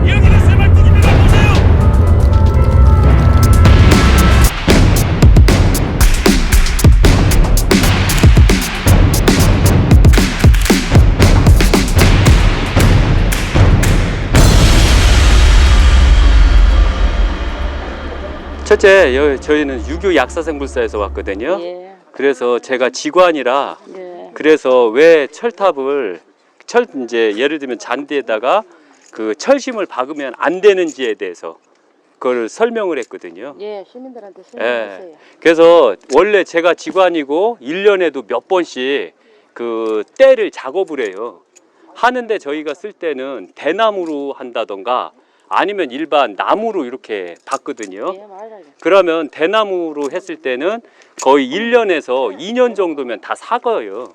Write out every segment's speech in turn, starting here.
여기는 새말뚝입니다. 보세요. 첫째, 저희는 유교 약사생불사에서 왔거든요. 예. 그래서 제가 직관이라 예. 그래서 왜 철탑을 이제 예를 들면 잔디에다가 그 철심을 박으면 안 되는지에 대해서 그걸 설명을 했거든요. 예, 시민들한테 설명하세요. 그래서 원래 제가 직관이고 1년에도 몇 번씩 그 때를 작업을 해요. 하는데 저희가 쓸 때는 대나무로 한다던가 아니면 일반 나무로 이렇게 박거든요. 예, 맞아요. 그러면 대나무로 했을 때는 거의 1년에서 2년 정도면 다 사거예요.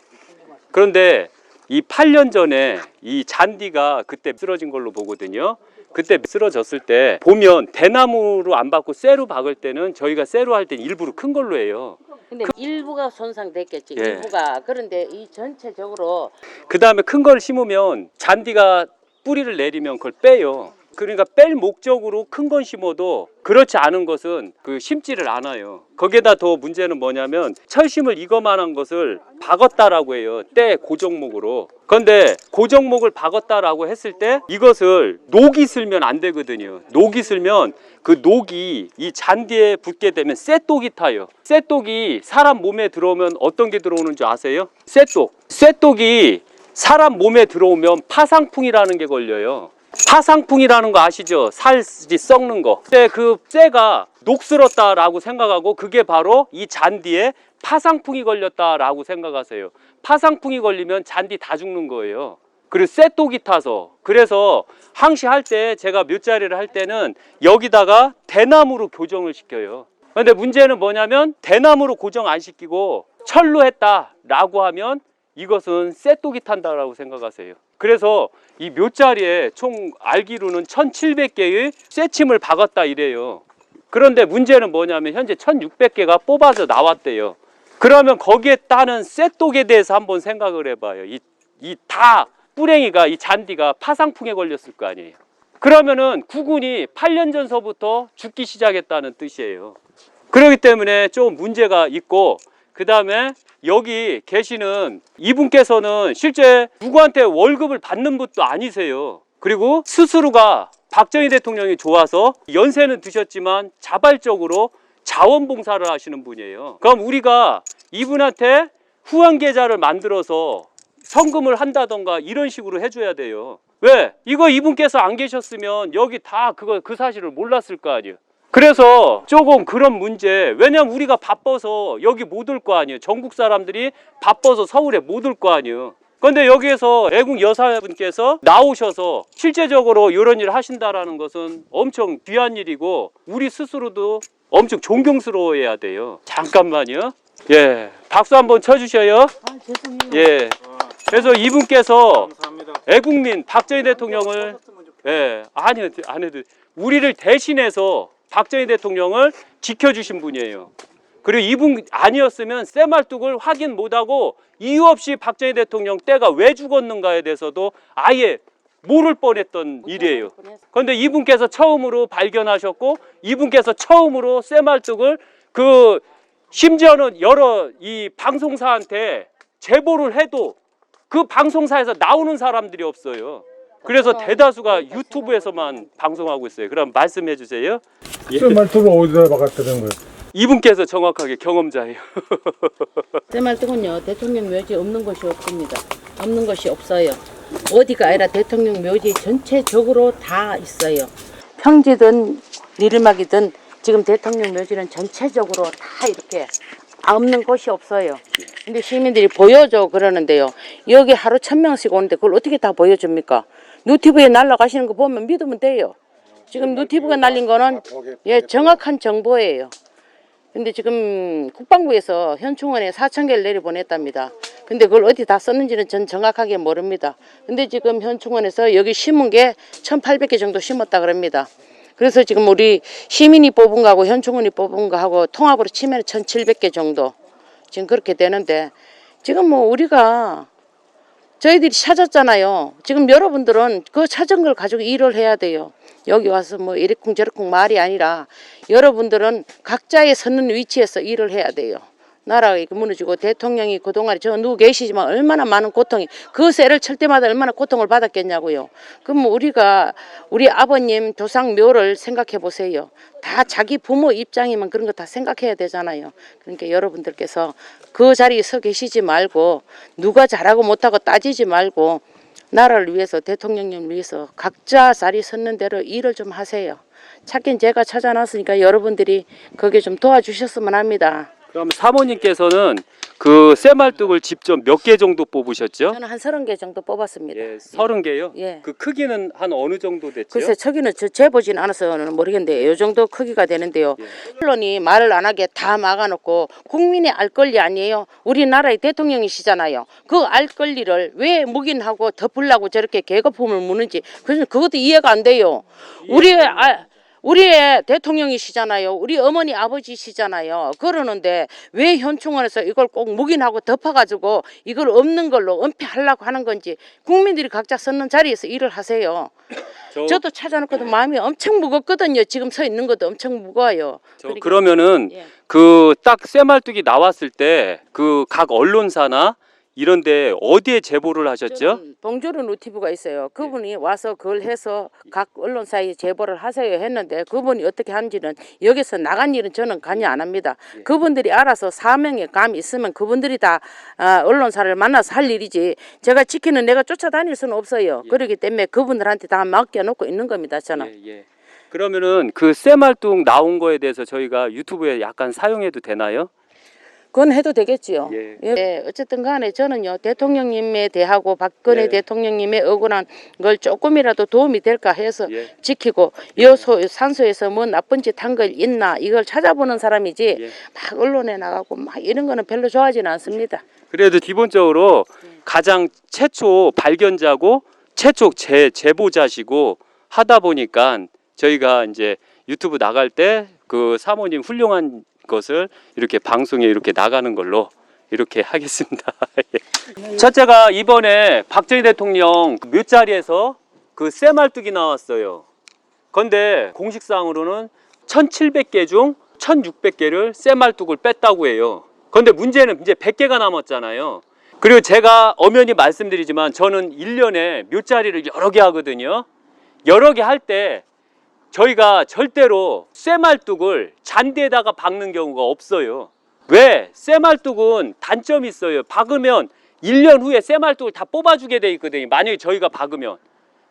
그런데 이 8년 전에 이 잔디가 그때 쓰러진 걸로 보거든요. 그때 쓰러졌을 때 보면 대나무로 안 박고 쇠로 박을 때는 저희가 쇠로 할 때는 일부러 큰 걸로 해요. 근데 일부가 손상됐겠지. 예. 일부가. 그런데 이 전체적으로 그 다음에 큰 걸 심으면 잔디가 뿌리를 내리면 그걸 빼요. 그러니까 뺄 목적으로 큰 건 심어도 그렇지 않은 것은 그 심지를 않아요. 거기에다 더 문제는 뭐냐면 철심을 이거만한 것을 박았다라고 해요. 때 고정목으로. 그런데 고정목을 박았다라고 했을 때 이것을 녹이 슬면 안 되거든요. 녹이 슬면 그 녹이 이 잔디에 붙게 되면 쇠독이 타요. 쇠독이 사람 몸에 들어오면 어떤 게 들어오는 줄 아세요? 쇠독. 쇠독이 사람 몸에 들어오면 파상풍이라는 게 걸려요. 파상풍이라는 거 아시죠? 살이 썩는 거. 근데 그 쇠가 녹슬었다라고 생각하고 그게 바로 이 잔디에 파상풍이 걸렸다라고 생각하세요. 파상풍이 걸리면 잔디 다 죽는 거예요. 그리고 쇠독이 타서. 그래서 항시할 때 제가 묘자리를 할 때는 여기다가 대나무로 교정을 시켜요. 근데 문제는 뭐냐면 대나무로 고정 안 시키고 철로 했다라고 하면 이것은 쇠독이 탄다라고 생각하세요. 그래서 이 묘자리에 총 알기로는 1700개의 쇠침을 박았다 이래요. 그런데 문제는 뭐냐면 현재 1600개가 뽑아서 나왔대요. 그러면 거기에 따른 쇠독에 대해서 한번 생각을 해봐요. 이 다 뿌랭이가 이 잔디가 파상풍에 걸렸을 거 아니에요. 그러면은 구군이 8년 전서부터 죽기 시작했다는 뜻이에요. 그렇기 때문에 좀 문제가 있고 그 다음에 여기 계시는 이분께서는 실제 누구한테 월급을 받는 분도 아니세요. 그리고 스스로가 박정희 대통령이 좋아서 연세는 드셨지만 자발적으로 자원봉사를 하시는 분이에요. 그럼 우리가 이분한테 후원계좌를 만들어서 성금을 한다던가 이런 식으로 해줘야 돼요. 왜? 이거 이분께서 안 계셨으면 여기 다 그 사실을 몰랐을 거 아니에요. 그래서 조금 그런 문제, 왜냐면 우리가 바빠서 여기 못 올 거 아니에요. 전국 사람들이 바빠서 서울에 못 올 거 아니에요. 그런데 여기에서 애국 여사분께서 나오셔서 실제적으로 이런 일을 하신다라는 것은 엄청 귀한 일이고 우리 스스로도 엄청 존경스러워해야 돼요. 잠깐만요. 예, 박수 한번 쳐주셔요. 아, 죄송해요. 예. 그래서 이분께서 감사합니다. 애국민 박정희 대통령을 안 해도 우리를 대신해서 박정희 대통령을 지켜주신 분이에요. 그리고 이분 아니었으면 쇠말뚝을 확인 못하고 이유 없이 박정희 대통령 때가 왜 죽었는가에 대해서도 아예 모를 뻔했던 일이에요. 그런데 이분께서 처음으로 발견하셨고 이분께서 처음으로 쇠말뚝을 그 심지어는 여러 이 방송사한테 제보를 해도 그 방송사에서 나오는 사람들이 없어요. 그래서 대다수가 유튜브에서만 방송하고 있어요. 그럼 말씀해 주세요. 쇠말뚝을 어디다 박았다는 거예요? 이분께서 정확하게 경험자예요. 쇠말뚝은요, 대통령 묘지 없는 곳이 없습니다. 없는 것이 없어요. 어디가 아니라 대통령 묘지 전체적으로 다 있어요. 평지든 내리막이든 지금 대통령 묘지는 전체적으로 다 이렇게 없는 곳이 없어요. 근데 시민들이 보여줘 그러는데요. 여기 하루 1000명씩 오는데 그걸 어떻게 다 보여줍니까? 뉴티브에 날아가시는 거 보면 믿으면 돼요. 지금 뉴티브가 날린 거는 정확한 정보예요. 근데 지금 국방부에서 현충원에 4000개를 내려보냈답니다. 근데 그걸 어디 다 썼는지는 전 정확하게 모릅니다. 근데 지금 현충원에서 여기 심은 게 1800개 정도 심었다 그럽니다. 그래서 지금 우리 시민이 뽑은 거하고 현충원이 뽑은 거하고 통합으로 치면 1700개 정도 지금 그렇게 되는데 지금 뭐 우리가 저희들이 찾았잖아요. 지금 여러분들은 그 찾은 걸 가지고 일을 해야 돼요. 여기 와서 뭐 이리쿵 저리쿵 말이 아니라 여러분들은 각자의 서는 위치에서 일을 해야 돼요. 나라가 이렇게 무너지고 대통령이 그동안에 저 누구 계시지만 얼마나 많은 고통이 그 세를 칠 때마다 얼마나 고통을 받았겠냐고요. 그럼 우리가 우리 아버님 조상 묘를 생각해 보세요. 다 자기 부모 입장이면 그런 거 다 생각해야 되잖아요. 그러니까 여러분들께서 그 자리에 서 계시지 말고 누가 잘하고 못하고 따지지 말고 나라를 위해서 대통령님을 위해서 각자 자리 섰는 대로 일을 좀 하세요. 찾긴 제가 찾아놨으니까 여러분들이 거기에 좀 도와주셨으면 합니다. 그럼 사모님께서는 그 쇠말뚝을 직접 몇 개 정도 뽑으셨죠? 저는 한 30개 정도 뽑았습니다. 예, 30개요? 예. 그 크기는 한 어느 정도 됐죠? 글쎄 저기는 재보진 않아서는 모르겠는데 이 정도 크기가 되는데요. 언론이 말을 안 하게 다 막아놓고 국민의 알 권리 아니에요. 우리나라의 대통령이시잖아요. 그 알 권리를 왜 묵인하고 덮으려고 저렇게 계급품을 무는지 그래서 그것도 이해가 안 돼요. 우리의 대통령이시잖아요. 우리 어머니 아버지시잖아요. 그러는데 왜 현충원에서 이걸 꼭 묵인하고 덮어가지고 이걸 없는 걸로 은폐하려고 하는 건지 국민들이 각자 섰는 자리에서 일을 하세요. 저도 찾아놓고도 마음이 엄청 무겁거든요. 지금 서 있는 것도 엄청 무거워요. 그러면은 예. 그 딱 쇠말뚝이 나왔을 때 그 각 언론사나 이런데 어디에 제보를 하셨죠? 봉조르 노티브가 있어요. 그분이 와서 그걸 해서 각 언론사에 제보를 하세요 했는데 그분이 어떻게 하는지는 여기서 나간 일은 저는 관여 안 합니다. 그분들이 알아서 사명에 감이 있으면 그분들이 다 언론사를 만나서 할 일이지 제가 지키는 내가 쫓아다닐 수는 없어요. 그렇기 때문에 그분들한테 다 맡겨놓고 있는 겁니다. 저는. 그러면은 그 쇠말뚝 나온 거에 대해서 저희가 유튜브에 약간 사용해도 되나요? 그건 해도 되겠지요. 예. 예, 어쨌든 간에 저는요 대통령님에 대하고 박근혜 예. 대통령님의 억울한 걸 조금이라도 도움이 될까 해서 예. 지키고 산소에서 뭐 나쁜 짓 한 걸 있나 이걸 찾아보는 사람이지 막 언론에 나가고 막 이런 거는 별로 좋아하지는 않습니다. 그래도 기본적으로 가장 최초 발견자고 최초 제보자시고 하다 보니까 저희가 이제 유튜브 나갈 때 그 사모님 훌륭한 것을 이렇게 방송에 이렇게 나가는 걸로 이렇게 하겠습니다. 첫째가 이번에 박정희 대통령 묘자리에서 그 쇠말뚝이 나왔어요. 그런데 공식상으로는 1700개 중 1600개를 쇠말뚝을 뺐다고 해요. 그런데 문제는 이제 100개가 남았잖아요. 그리고 제가 엄연히 말씀드리지만 저는 1년에 묘자리를 여러 개 하거든요. 여러 개 할 때 저희가 절대로 쇠말뚝을 잔디에다가 박는 경우가 없어요. 왜? 쇠말뚝은 단점이 있어요. 박으면 1년 후에 쇠말뚝을 다 뽑아주게 돼 있거든요. 만약에 저희가 박으면.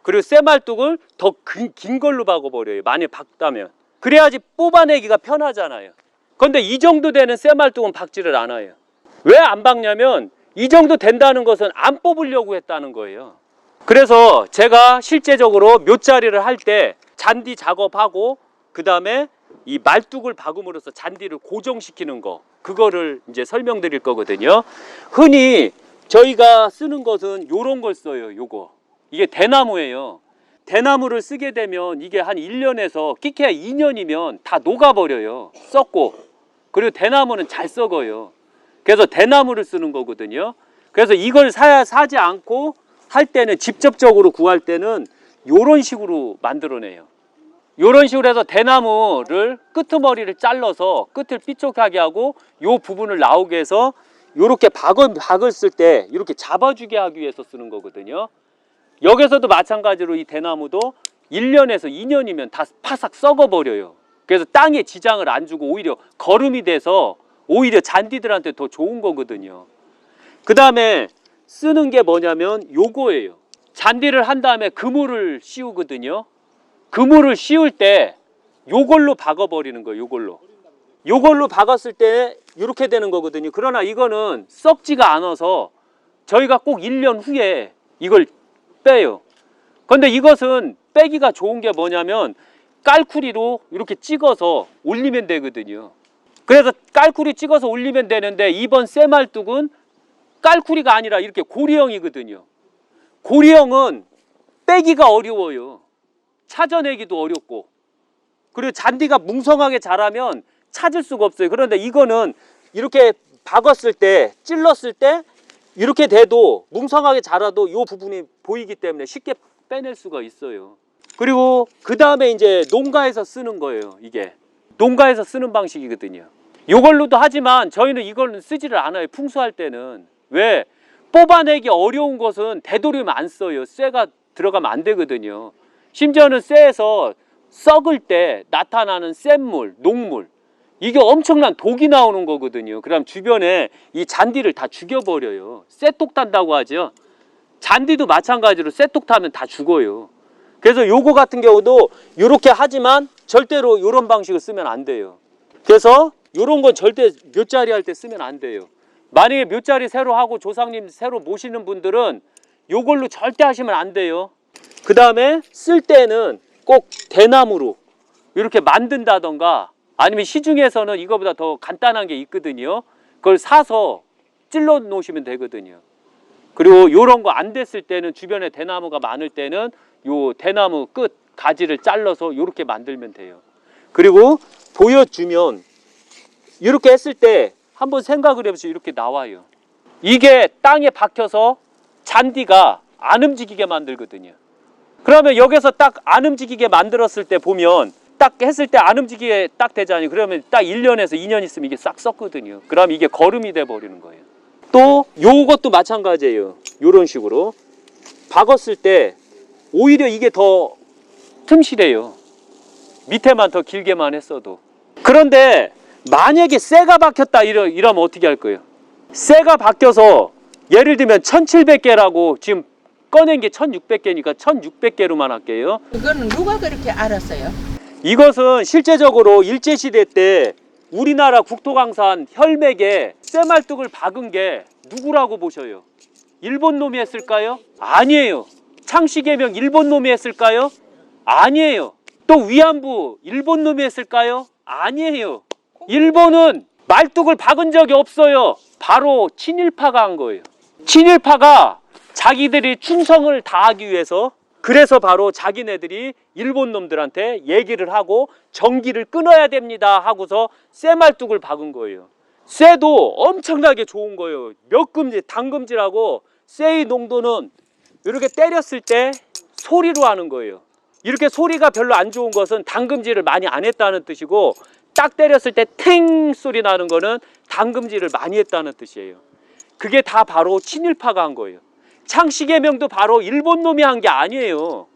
그리고 쇠말뚝을 더 긴 걸로 박아버려요. 만약에 박다면. 그래야지 뽑아내기가 편하잖아요. 그런데 이 정도 되는 쇠말뚝은 박지를 않아요. 왜 안 박냐면 이 정도 된다는 것은 안 뽑으려고 했다는 거예요. 그래서 제가 실제적으로 묘자리를 할 때 잔디 작업하고 그 다음에 이 말뚝을 박음으로써 잔디를 고정시키는 거 그거를 이제 설명드릴 거거든요. 흔히 저희가 쓰는 것은 요런 걸 써요. 요거 이게 대나무예요. 대나무를 쓰게 되면 이게 한 1년에서 끼케야 2년이면 다 녹아버려요. 썩고. 그리고 대나무는 잘 썩어요. 그래서 대나무를 쓰는 거거든요. 그래서 이걸 사지 않고 할 때는 직접적으로 구할 때는 요런 식으로 만들어내요. 요런 식으로 해서 대나무를 끄트머리를 잘라서 끝을 삐쪽하게 하고 요 부분을 나오게 해서 요렇게 박았을 때 이렇게 잡아주게 하기 위해서 쓰는 거거든요. 여기서도 마찬가지로 이 대나무도 1년에서 2년이면 다 파삭 썩어버려요. 그래서 땅에 지장을 안 주고 오히려 거름이 돼서 오히려 잔디들한테 더 좋은 거거든요. 그 다음에 쓰는 게 뭐냐면 요거예요. 잔디를 한 다음에 그물을 씌우거든요. 그물을 씌울 때 요걸로 박아버리는 거예요. 요걸로 박았을 때 이렇게 되는 거거든요. 그러나 이거는 썩지가 않아서 저희가 꼭 1년 후에 이걸 빼요. 그런데 이것은 빼기가 좋은 게 뭐냐면 깔쿠리로 이렇게 찍어서 올리면 되거든요. 그래서 깔쿠리 찍어서 올리면 되는데 이번 쇠말뚝은 깔쿠리가 아니라 이렇게 고리형이거든요. 고리형은 빼기가 어려워요. 찾아내기도 어렵고 그리고 잔디가 뭉성하게 자라면 찾을 수가 없어요. 그런데 이거는 이렇게 박았을 때 찔렀을 때 이렇게 돼도 뭉성하게 자라도 이 부분이 보이기 때문에 쉽게 빼낼 수가 있어요. 그리고 그 다음에 이제 농가에서 쓰는 거예요. 이게 농가에서 쓰는 방식이거든요. 이걸로도 하지만 저희는 이걸로 쓰지를 않아요. 풍수할 때는. 왜? 뽑아내기 어려운 것은 되도록이면 안 써요. 쇠가 들어가면 안 되거든요. 심지어는 쇠에서 썩을 때 나타나는 쇳물, 녹물, 이게 엄청난 독이 나오는 거거든요. 그럼 주변에 이 잔디를 다 죽여버려요. 쇠독 탄다고 하죠. 잔디도 마찬가지로 쇠독 타면 다 죽어요. 그래서 요거 같은 경우도 이렇게 하지만 절대로 이런 방식을 쓰면 안 돼요. 그래서 이런 건 절대 묘자리 할 때 쓰면 안 돼요. 만약에 묘자리 새로 하고 조상님 새로 모시는 분들은 요걸로 절대 하시면 안 돼요. 그 다음에 쓸 때는 꼭 대나무로 이렇게 만든다던가 아니면 시중에서는 이거보다 더 간단한 게 있거든요. 그걸 사서 찔러 놓으시면 되거든요. 그리고 요런 거 안 됐을 때는 주변에 대나무가 많을 때는 요 대나무 끝 가지를 잘라서 요렇게 만들면 돼요. 그리고 보여주면 이렇게 했을 때 한번 생각을 해보시면 이렇게 나와요. 이게 땅에 박혀서 잔디가 안 움직이게 만들거든요. 그러면 여기서 딱 안 움직이게 만들었을 때 보면 딱 했을 때 안 움직이게 딱 되잖아요. 그러면 딱 1년에서 2년 있으면 이게 싹 썩거든요. 그럼 이게 거름이 돼 버리는 거예요. 또 요것도 마찬가지예요. 요런 식으로 박았을 때 오히려 이게 더 틈실해요. 밑에만 더 길게만 했어도. 그런데 만약에 쇠가 박혔다 이러면 어떻게 할 거예요? 쇠가 박혀서 예를 들면 1700개라고 지금 꺼낸 게 1600개니까 1600개로만 할게요. 그거는 누가 그렇게 알았어요? 이것은 실제적으로 일제시대 때 우리나라 국토강산 혈맥에 쇠말뚝을 박은 게 누구라고 보셔요? 일본 놈이 했을까요? 아니에요. 창씨개명 일본 놈이 했을까요? 아니에요. 또 위안부 일본 놈이 했을까요? 아니에요. 일본은 말뚝을 박은 적이 없어요. 바로 친일파가 한 거예요. 친일파가 자기들이 충성을 다하기 위해서 그래서 바로 자기네들이 일본 놈들한테 얘기를 하고 전기를 끊어야 됩니다 하고서 쇠말뚝을 박은 거예요. 쇠도 엄청나게 좋은 거예요. 몇금질, 단금질하고 쇠의 농도는 이렇게 때렸을 때 소리로 하는 거예요. 이렇게 소리가 별로 안 좋은 것은 단금질을 많이 안 했다는 뜻이고 딱 때렸을 때 탱 소리 나는 거는 단금질을 많이 했다는 뜻이에요. 그게 다 바로 친일파가 한 거예요. 창씨개명도 바로 일본 놈이 한 게 아니에요.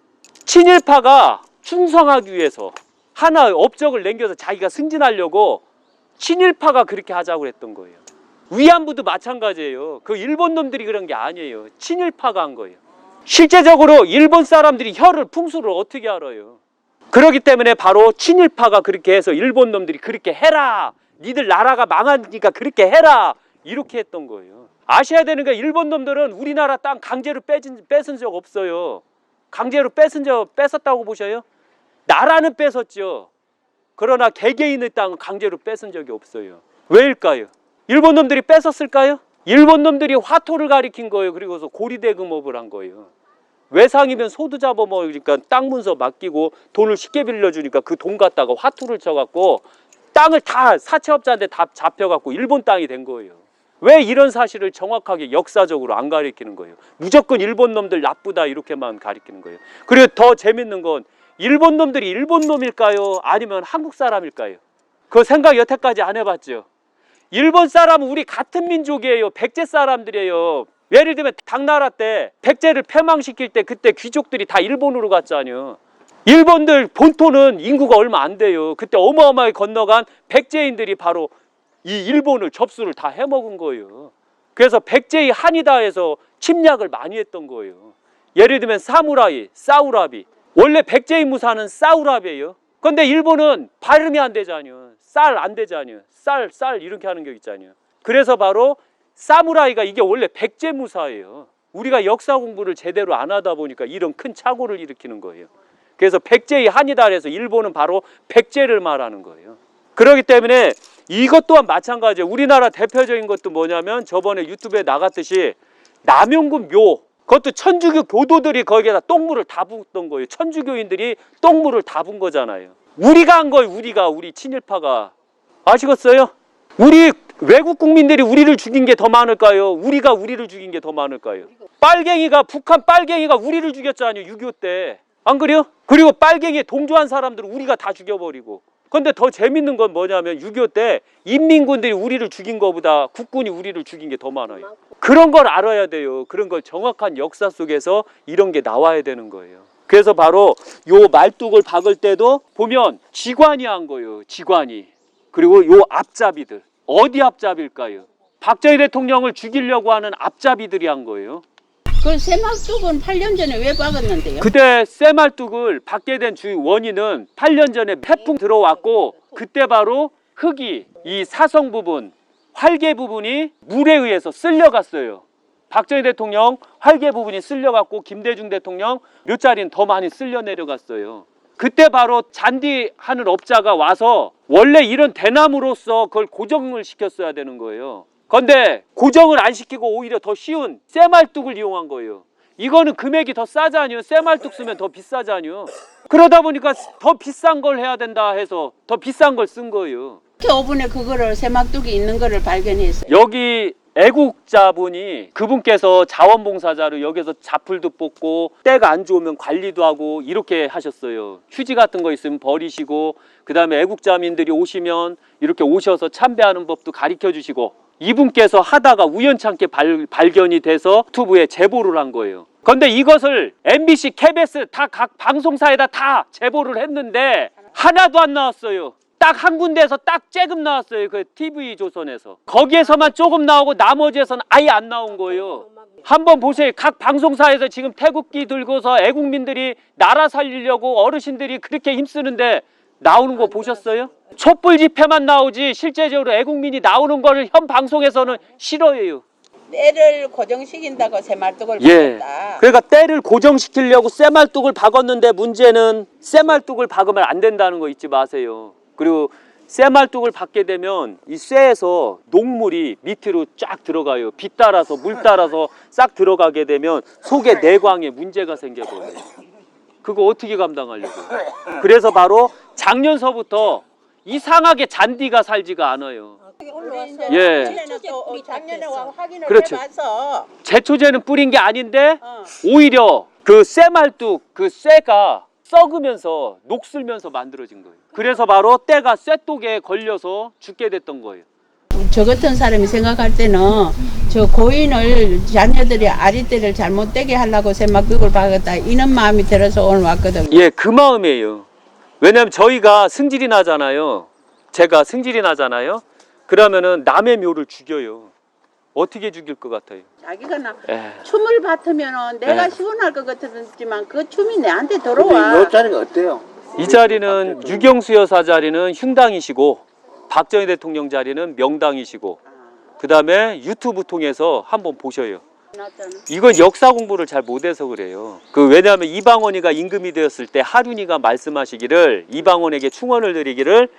친일파가 충성하기 위해서 하나의 업적을 남겨서 자기가 승진하려고 친일파가 그렇게 하자고 했던 거예요. 위안부도 마찬가지예요. 그 일본 놈들이 그런 게 아니에요. 친일파가 한 거예요. 실제적으로 일본 사람들이 혀를 풍수를 어떻게 알아요? 그렇기 때문에 바로 친일파가 그렇게 해서 일본 놈들이 그렇게 해라, 니들 나라가 망하니까 그렇게 해라, 이렇게 했던 거예요. 아셔야 되는 게 일본 놈들은 우리나라 땅 강제로 뺏은 적 없어요. 강제로 뺏었다고 보셔요? 나라는 뺏었죠. 그러나 개개인의 땅은 강제로 뺏은 적이 없어요. 왜일까요? 일본 놈들이 뺏었을까요? 일본 놈들이 화토를 가리킨 거예요. 그리고서 고리대금업을 한 거예요. 외상이면 소도 잡아먹으니까 땅 문서 맡기고 돈을 쉽게 빌려주니까 그 돈 갖다가 화투를 쳐갖고 땅을 다 사채업자한테 다 잡혀갖고 일본 땅이 된 거예요. 왜 이런 사실을 정확하게 역사적으로 안 가리키는 거예요? 무조건 일본 놈들 나쁘다 이렇게만 가리키는 거예요. 그리고 더 재밌는 건 일본 놈들이 일본 놈일까요? 아니면 한국 사람일까요? 그 생각 여태까지 안 해봤죠? 일본 사람은 우리 같은 민족이에요. 백제 사람들이에요. 예를 들면 당나라 때 백제를 패망시킬 때 그때 귀족들이 다 일본으로 갔잖아요. 일본들 본토는 인구가 얼마 안 돼요. 그때 어마어마하게 건너간 백제인들이 바로 이 일본을 접수를 다 해먹은 거예요. 그래서 백제의 한이다 해서 침략을 많이 했던 거예요. 예를 들면 사무라이, 사우라비. 원래 백제의 무사는 사우라비예요. 근데 일본은 발음이 안 되잖아요. 쌀 안 되잖아요. 쌀 이렇게 하는 게 있잖아요. 그래서 바로 사무라이가 이게 원래 백제 무사예요. 우리가 역사 공부를 제대로 안 하다 보니까 이런 큰 착오를 일으키는 거예요. 그래서 백제의 한이다 해서 일본은 바로 백제를 말하는 거예요. 그렇기 때문에 이것 또한 마찬가지예요. 우리나라 대표적인 것도 뭐냐면 저번에 유튜브에 나갔듯이 남용군 묘, 그것도 천주교 교도들이 거기에다 똥물을 다 붓던 거예요. 천주교인들이 똥물을 다 분 거잖아요. 우리가 한 거예요. 우리 친일파가. 아시겠어요? 우리 외국 국민들이 우리를 죽인 게 더 많을까요? 우리가 우리를 죽인 게 더 많을까요? 빨갱이가, 북한 빨갱이가 우리를 죽였잖아요. 6.25 때. 안 그래요? 그리고 빨갱이에 동조한 사람들을 우리가 다 죽여버리고. 근데 더 재밌는 건 뭐냐면 6.25 때 인민군들이 우리를 죽인 것보다 국군이 우리를 죽인 게 더 많아요. 그런 걸 알아야 돼요. 그런 걸 정확한 역사 속에서 이런 게 나와야 되는 거예요. 그래서 바로 요 말뚝을 박을 때도 보면 지관이 한 거예요. 지관이. 그리고 요 앞잡이들. 어디 앞잡일까요? 박정희 대통령을 죽이려고 하는 앞잡이들이 한 거예요. 그 새막뚝은 8년 전에 왜 박았는데요? 그때 쇠말뚝을 박게 된 주 원인은 8년 전에 태풍 들어왔고 그때 바로 흙이 이 사성 부분, 활개 부분이 물에 의해서 쓸려갔어요. 박정희 대통령 활개 부분이 쓸려갔고 김대중 대통령 묘자리는 더 많이 쓸려 내려갔어요. 그때 바로 잔디하는 업자가 와서 원래 이런 대나무로서 그걸 고정을 시켰어야 되는 거예요. 그런데 고정을 안 시키고 오히려 더 쉬운 쇠말뚝을 이용한 거예요. 이거는 금액이 더 싸잖아요. 쇠말뚝 쓰면 더 비싸잖아요. 그러다 보니까 더 비싼 걸 해야 된다 해서 더 비싼 걸 쓴 거예요. 이렇게 5분에 그거를 새막뚝이 있는 거를 발견했어요. 여기 애국자분이 그분께서 자원봉사자로 여기서 자풀도 뽑고 때가 안 좋으면 관리도 하고 이렇게 하셨어요. 휴지 같은 거 있으면 버리시고 그 다음에 애국자민들이 오시면 이렇게 오셔서 참배하는 법도 가르쳐 주시고 이분께서 하다가 우연찮게 발견이 돼서 유튜브에 제보를 한 거예요. 그런데 이것을 MBC, KBS 다 각 방송사에다 다 제보를 했는데 하나도 안 나왔어요. 딱 한 군데에서 딱 쬐금 나왔어요. 그 TV조선에서. 거기에서만 조금 나오고 나머지에서는 아예 안 나온 거예요. 한번 보세요. 각 방송사에서 지금 태극기 들고서 애국민들이 나라 살리려고 어르신들이 그렇게 힘쓰는데 나오는 거 보셨어요? 촛불 집회만 나오지 실제적으로 애국민이 나오는 거를 현 방송에서는 싫어해요. 때를 고정시킨다고 새말뚝을 예. 박았다. 그러니까 때를 고정시키려고 쇠말뚝을 박았는데 문제는 쇠말뚝을 박으면 안 된다는 거 잊지 마세요. 그리고 쇠말뚝을 박게 되면 이 쇠에서 녹물이 밑으로 쫙 들어가요. 비 따라서 물 따라서 싹 들어가게 되면 속에 내광에 문제가 생겨버려요. 그거 어떻게 감당하려고요? 그래서 바로 작년서부터 이상하게 잔디가 살지가 않아요. 예. 작년에 와 확인을 그렇죠. 해봐서 제초제는 뿌린 게 아닌데 오히려 그 쇠말뚝 그 쇠가 썩으면서 녹슬면서 만들어진 거예요. 그래서 바로 때가 쇠독에 걸려서 죽게 됐던 거예요. 저 같은 사람이 생각할 때는 저 고인을 자녀들이 아리떼를 잘못되게 하려고 새막뚝을 박았다 이런 마음이 들어서 오늘 왔거든요. 예, 그 마음이에요. 왜냐하면 저희가 승질이 나잖아요. 제가 승질이 나잖아요. 그러면은 남의 묘를 죽여요. 어떻게 죽일 것 같아요? 자기가 에. 춤을 받으면 내가 에. 시원할 것 같지만 그 춤이 내한테 들어와. 이 자리가 어때요? 이 자리는 유경수 여사 자리는 흉당이시고 박정희 대통령 자리는 명당이시고 그 다음에 유튜브 통해서 한번 보셔요. 이건 역사 공부를 잘 못해서 그래요. 왜냐하면 이방원이가 임금이 되었을 때 하륜이가 말씀하시기를 이방원에게 충언을 드리기를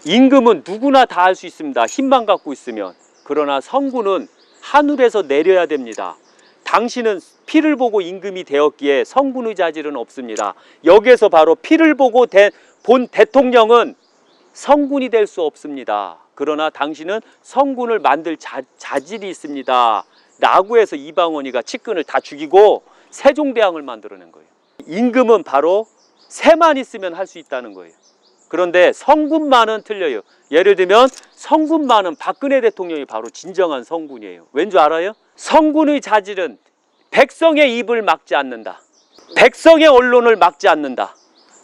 임금은 누구나 다 할 수 있습니다. 힘만 갖고 있으면. 그러나 성군은 하늘에서 내려야 됩니다. 당신은 피를 보고 임금이 되었기에 성군의 자질은 없습니다. 여기에서 바로 피를 보고 본 대통령은 성군이 될 수 없습니다. 그러나 당신은 성군을 만들 자질이 있습니다. 라고 해서 이방원이가 측근을 다 죽이고 세종대왕을 만들어낸 거예요. 임금은 바로 새만 있으면 할 수 있다는 거예요. 그런데 성군만은 틀려요. 예를 들면 성군만은 박근혜 대통령이 바로 진정한 성군이에요. 왠 줄 알아요? 성군의 자질은 백성의 입을 막지 않는다. 백성의 언론을 막지 않는다.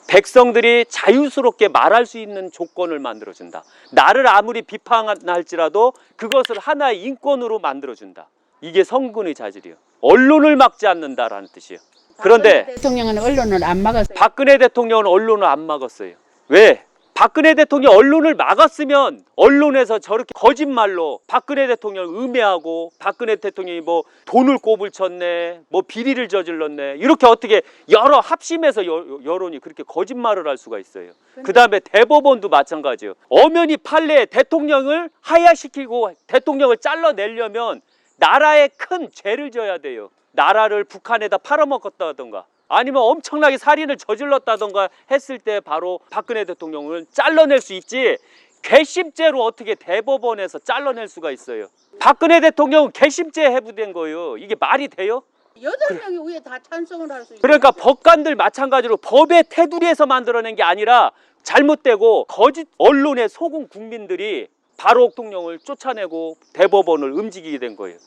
백성들이 자유스럽게 말할 수 있는 조건을 만들어준다. 나를 아무리 비판할지라도 그것을 하나의 인권으로 만들어준다. 이게 성군의 자질이에요. 언론을 막지 않는다라는 뜻이에요. 그런데 대통령은 언론을 안 막았어요. 박근혜 대통령은 언론을 안 막았어요. 왜? 박근혜 대통령이 언론을 막았으면 언론에서 저렇게 거짓말로 박근혜 대통령을 음해하고 박근혜 대통령이 뭐 돈을 꼬불 쳤네, 뭐 비리를 저질렀네, 이렇게 어떻게 여러 합심해서 여론이 그렇게 거짓말을 할 수가 있어요. 그 다음에 대법원도 마찬가지예요. 엄연히 판례에 대통령을 하야시키고 대통령을 잘라내려면 나라에 큰 죄를 져야 돼요. 나라를 북한에다 팔아먹었다던가 아니면 엄청나게 살인을 저질렀다던가 했을 때 바로 박근혜 대통령을 잘라낼 수 있지, 괘씸죄로 어떻게 대법원에서 잘라낼 수가 있어요? 박근혜 대통령은 괘씸죄 해부된 거예요. 이게 말이 돼요? 8명이 위에 다 찬성을 할 수 있어요. 그러니까 법관들 마찬가지로 법의 테두리에서 만들어낸 게 아니라 잘못되고 거짓 언론에 속은 국민들이 바로 대통령을 쫓아내고 대법원을 움직이게 된 거예요.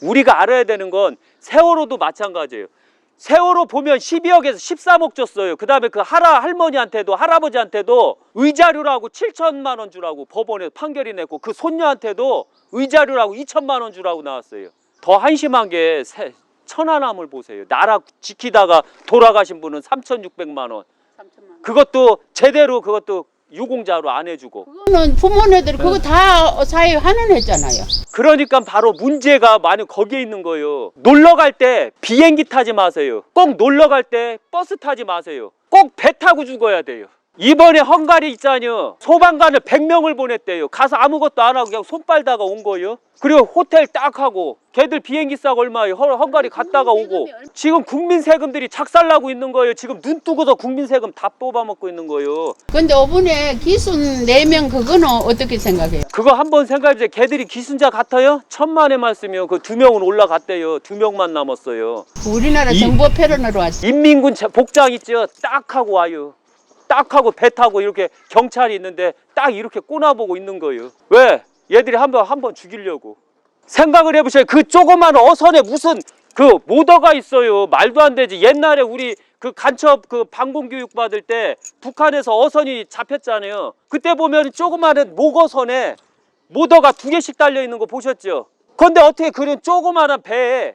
우리가 알아야 되는 건 세월호도 마찬가지예요. 세월호 보면 12억에서 13억 줬어요. 그 다음에 그 할머니한테도 할아버지한테도 의자료라고 7천만 원 주라고 법원에서 판결이 냈고 그 손녀한테도 의자료라고 2천만 원 주라고 나왔어요. 더 한심한 게 천안함을 보세요. 나라 지키다가 돌아가신 분은 3,600만 원. 그것도 제대로 그것도 유공자로 안 해주고. 그거는 부모네들 그거 다 사회 환원했잖아요. 그러니까 바로 문제가 많이 거기에 있는 거예요. 놀러 갈 때 비행기 타지 마세요. 꼭 놀러 갈 때 버스 타지 마세요. 꼭 배 타고 죽어야 돼요. 이번에 헝가리 있잖아요. 소방관을 100명을 보냈대요. 가서 아무것도 안 하고 그냥 손 빨다가 온 거예요. 그리고 호텔 딱 하고 걔들 비행기 싸고 얼마예요. 헝가리 갔다가 오고. 지금 국민 세금들이 작살나고 있는 거예요. 지금 눈 뜨고서 국민 세금 다 뽑아먹고 있는 거예요. 근데 이번에 기순 4명 그거는 어떻게 생각해요? 그거 한번 생각해보세요. 걔들이 기순자 같아요? 천만의 말씀이요. 그 2명은 올라갔대요. 2명만 남았어요. 우리나라 정보 패런으로 왔지. 인민군 복장 있죠? 딱 하고 와요. 딱 하고 배 타고 이렇게 경찰이 있는데 딱 이렇게 꼬나보고 있는 거예요. 왜? 얘들이 한번 죽이려고. 생각을 해보세요. 그 조그만 어선에 무슨 그 모더가 있어요. 말도 안 되지. 옛날에 우리 그 간첩 그 방공교육 받을 때 북한에서 어선이 잡혔잖아요. 그때 보면 조그마한 목어선에 모더가 2개씩 달려 있는 거 보셨죠? 그런데 어떻게 그런 조그마한 배에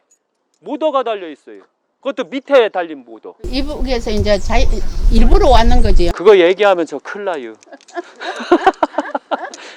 모더가 달려 있어요. 그것도 밑에 달린 모더. 이북에서 이제 일부러 왔는 거지요. 그거 얘기하면 저 큰일 나요.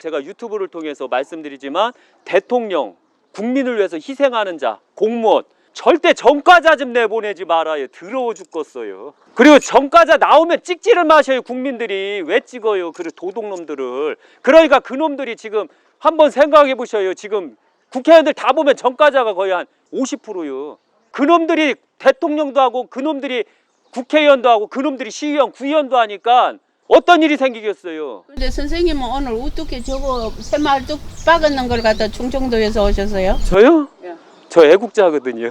제가 유튜브를 통해서 말씀드리지만 대통령, 국민을 위해서 희생하는 자, 공무원 절대 전과자 좀 내보내지 말아요. 더러워 죽겠어요. 그리고 전과자 나오면 찍지를 마셔요. 국민들이. 왜 찍어요? 그 도둑놈들을. 그러니까 그놈들이 지금 한번 생각해 보셔요. 지금 국회의원들 다 보면 전과자가 거의 한 50%요. 그놈들이 대통령도 하고 그놈들이 국회의원도 하고 그놈들이 시의원, 구의원도 하니까 어떤 일이 생기겠어요? 근데 선생님은 오늘 어떻게 저거 새마을 뚝 박았는 걸 갖다 충청도에서 오셨어요? 저요? 예. 저 애국자거든요.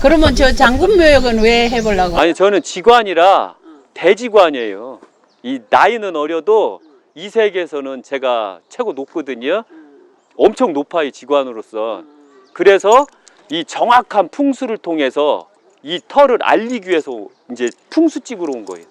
그러면 저 장군묘역은 왜 해보려고? 아니 저는 직관이라 대직관이에요. 이 나이는 어려도 이 세계에서는 제가 최고 높거든요. 엄청 높아요, 직관으로서. 그래서 이 정확한 풍수를 통해서 이 터를 알리기 위해서 이제 풍수 찍으러 온 거예요.